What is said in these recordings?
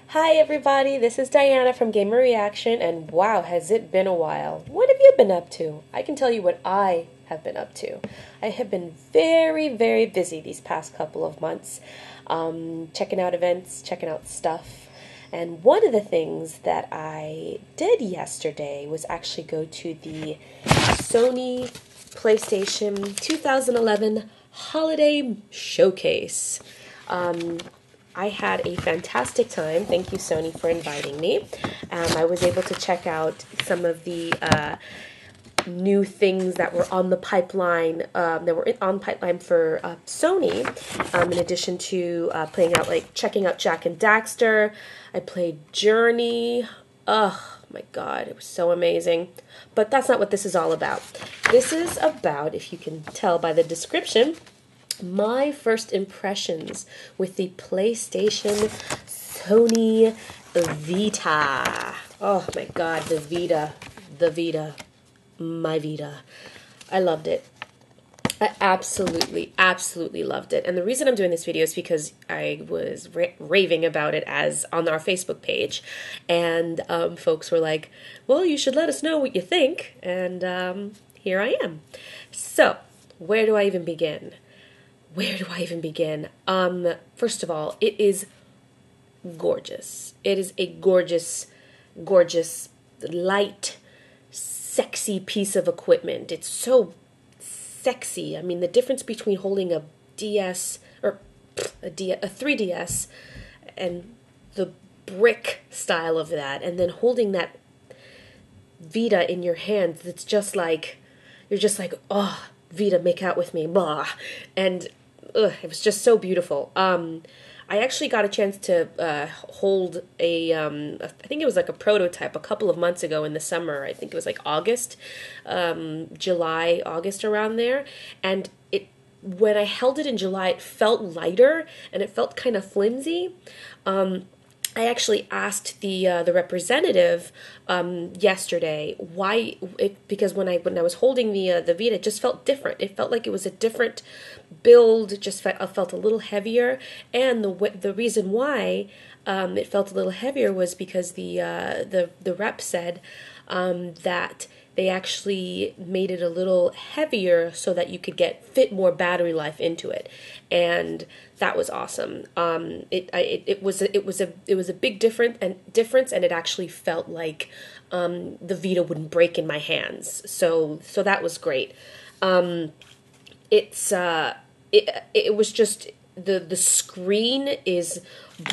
Hi everybody, this is Diana from Gamer Reaction, and wow, has it been a while. What have you been up to? I can tell you what I have been up to. I have been very, very busy these past couple of months, checking out events, checking out stuff. And one of the things that I did yesterday was actually go to the Sony Playstation 2011 Holiday Showcase. I had a fantastic time. Thank you, Sony, for inviting me. I was able to check out some of the new things that were on the pipeline, for Sony. In addition to checking out Jack and Daxter, I played Journey. Oh my God, it was so amazing. But that's not what this is all about. This is about, if you can tell by the description, my first impressions with the PlayStation Sony Vita. Oh my God, the Vita, my Vita. I loved it. I absolutely loved it. And the reason I'm doing this video is because I was raving about it as on our Facebook page. And folks were like, well, you should let us know what you think. And here I am. So, where do I even begin? First of all, it is gorgeous. It is a gorgeous, light, sexy piece of equipment. It's so sexy. I mean, the difference between holding a DS or a 3DS and the brick style of that, and then holding that Vita in your hands, it's just like, you're just like, oh, Vita, make out with me, blah. And it was just so beautiful. I actually got a chance to hold I think it was like a prototype a couple of months ago in the summer. I think it was like August, July, August, around there. And when I held it in July, it felt lighter and it felt kind of flimsy. I actually asked the representative yesterday why because when I was holding the Vita, it just felt different. It felt like it was a different build. It just felt a little heavier, and the reason why it felt a little heavier was because the rep said that they actually made it a little heavier so that you could fit more battery life into it, and that was awesome. It was a big difference, and it actually felt like the Vita wouldn't break in my hands. So that was great. It was just the screen is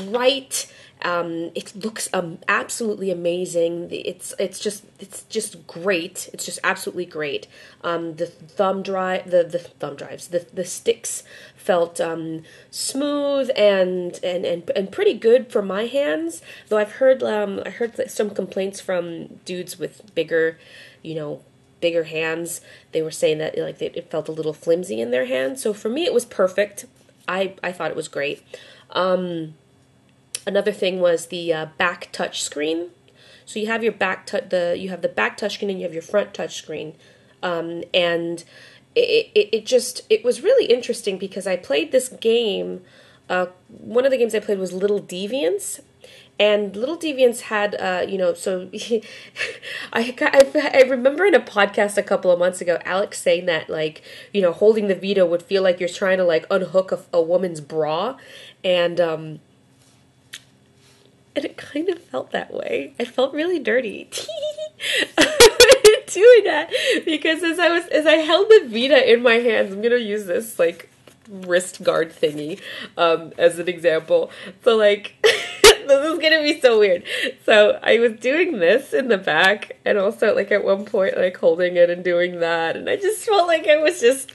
bright. It looks absolutely amazing. It's just great. It's just absolutely great. The sticks felt smooth and pretty good for my hands. Though I heard some complaints from dudes with bigger hands. They were saying that it felt a little flimsy in their hands. So for me, it was perfect. I thought it was great. Another thing was the back touch screen. So you have your you have the back touch screen and you have your front touch screen, and it was really interesting because I played this game. One of the games I played was Little Deviants. And Little Deviants had, so I remember in a podcast a couple of months ago, Alex saying that, holding the Vita would feel like you're trying to, unhook a woman's bra. And it kind of felt that way. I felt really dirty doing that, because as I held the Vita in my hands, I'm gonna use this wrist guard thingy as an example. So this is gonna be so weird. So I was doing this in the back, and also at one point holding it and doing that, and I just felt like it just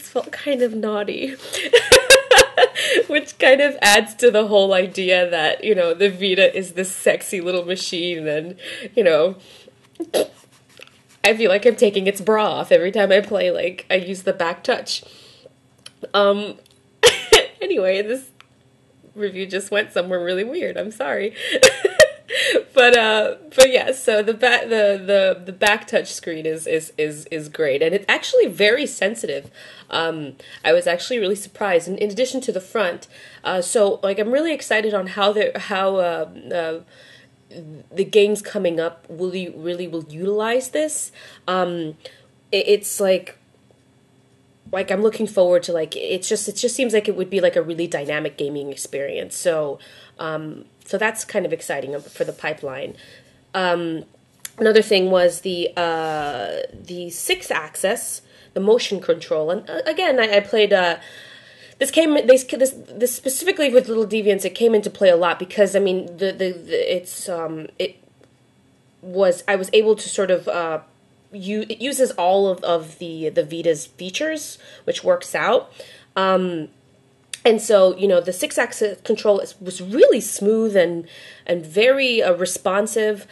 felt kind of naughty. Which kind of adds to the whole idea that, the Vita is this sexy little machine, and, I feel like I'm taking its bra off every time I play, I use the back touch. Anyway, this review just went somewhere really weird. I'm sorry. But yeah, so the back touch screen is great, and it's actually very sensitive. I was actually really surprised. In addition to the front, so like I'm really excited on how the games coming up will utilize this. It's like I'm looking forward to like it just seems like it would be like a really dynamic gaming experience. So that's kind of exciting for the pipeline. Another thing was the 6-axis, the motion control, and again I played. This specifically with Little Deviants, it came into play a lot because I mean I was able to sort of it uses all of the Vita's features, which works out. And so, the 6-axis control was really smooth and very responsive,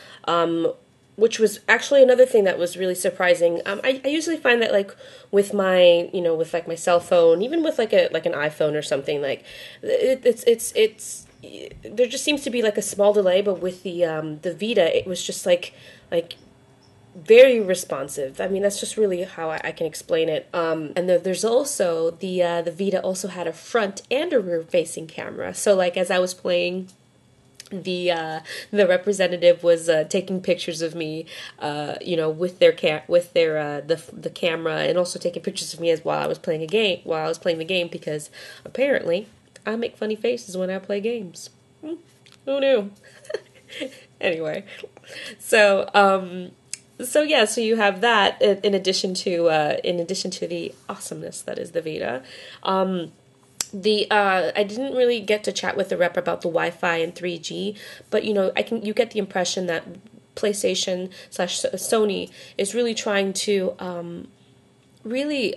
which was actually another thing that was really surprising. I usually find that like with my, with like my cell phone, even with like an iPhone or something, like it's there just seems to be like a small delay, but with the Vita, it was just like very responsive. I mean, that's just really how I can explain it. And there's also the Vita also had a front and a rear facing camera. So like as I was playing, the representative was taking pictures of me, with their the camera, and also taking pictures of me as while I was playing the game, because apparently I make funny faces when I play games. Who knew? Anyway, so yeah, so you have that in addition to the awesomeness that is the Vita. I didn't really get to chat with the rep about the Wi-Fi and 3G, but you get the impression that PlayStation / Sony is really trying to really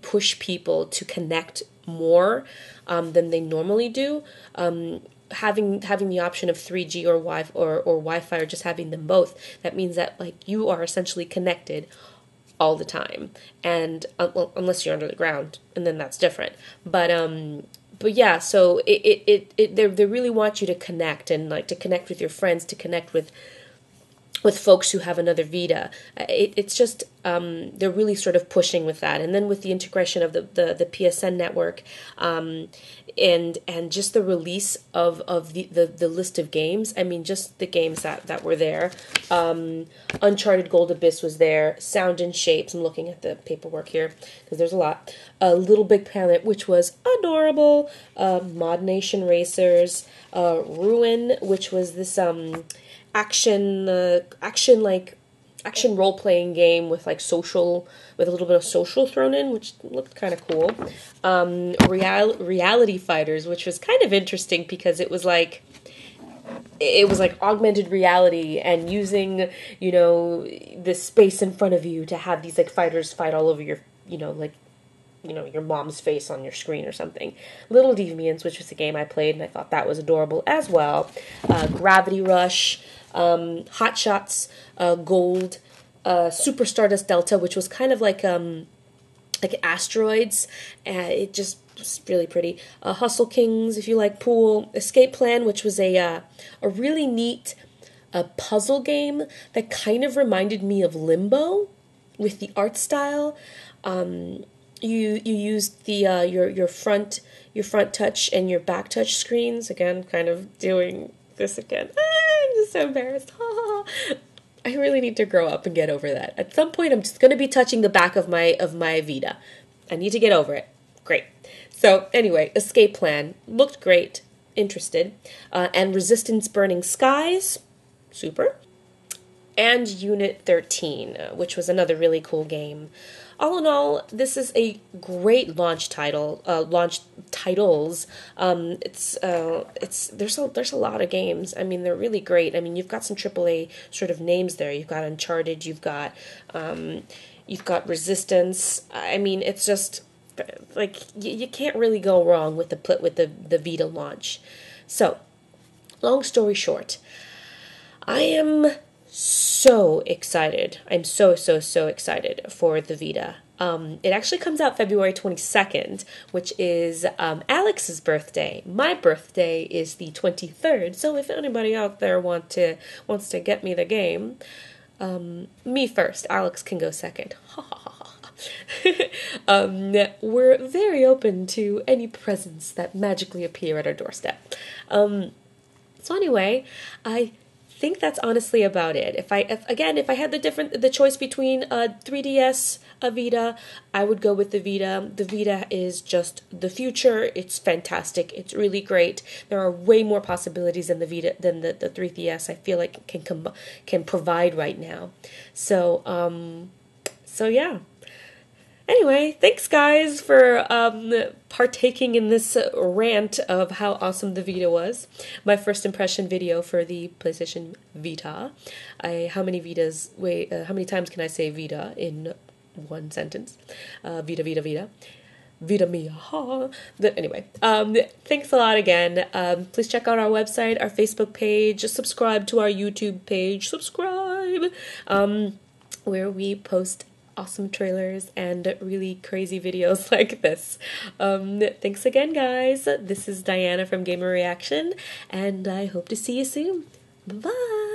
push people to connect more than they normally do. Having the option of 3G or Wi-Fi, or just having them both, that means that like you are essentially connected all the time, and unless you're under the ground, and then that's different. But yeah, so they really want you to connect, and like to connect with your friends, to connect with folks who have another Vita. It's just they're really sort of pushing with that, and then with the integration of the PSN network, and just the release of the list of games. I mean, just the games that were there. Uncharted Gold Abyss was there. Sound and Shapes. I'm looking at the paperwork here because there's a lot. Little Big Planet, which was adorable. Mod Nation Racers. Ruin, which was this action role playing game with like with a little bit of social thrown in, which looked kind of cool. Reality Fighters, which was kind of interesting because it was like augmented reality and using the space in front of you to have these like fighters fight all over your your mom's face on your screen or something. Little Deviants, which was a game I played and I thought that was adorable as well. Gravity Rush, Hot Shots, Gold, Super Stardust Delta, which was kind of like asteroids. It just was really pretty. Hustle Kings, if you like pool. Escape Plan, which was a really neat puzzle game that kind of reminded me of Limbo with the art style. You used the your front touch and your back touch screens. Again, kind of doing this again. I'm just so embarrassed. I really need to grow up and get over that. At some point, I'm just going to be touching the back of my Vita. I need to get over it. Great. So anyway, Escape Plan looked great. Interested. And Resistance Burning Skies. Super. And Unit 13, which was another really cool game. All in all, this is a great launch title. Launch titles. There's a lot of games. I mean, they're really great. I mean, you've got some AAA sort of names there. You've got Uncharted. You've got Resistance. I mean, it's just like you can't really go wrong with the Vita launch. So, long story short, I am so excited. I'm so excited for the Vita. It actually comes out February 22nd, which is Alex's birthday. My birthday is the 23rd, so if anybody out there wants to get me the game, me first. Alex can go second. We're very open to any presents that magically appear at our doorstep. So anyway, I think that's honestly about it. If I had the choice between a 3DS, a Vita, I would go with the Vita. The Vita is just the future. It's fantastic. It's really great. There are way more possibilities in the Vita than the 3DS. I feel like can provide right now. So yeah. Anyway, thanks guys for partaking in this rant of how awesome the Vita was. My first impression video for the PlayStation Vita. How many times can I say Vita in one sentence? Vita, Vita, Vita. Vita mia, ha. But anyway, thanks a lot again. Please check out our website, our Facebook page, subscribe to our YouTube page, where we post awesome trailers and really crazy videos like this. Thanks again, guys. This is Diana from Gamer Reaction, and I hope to see you soon. Bye-bye.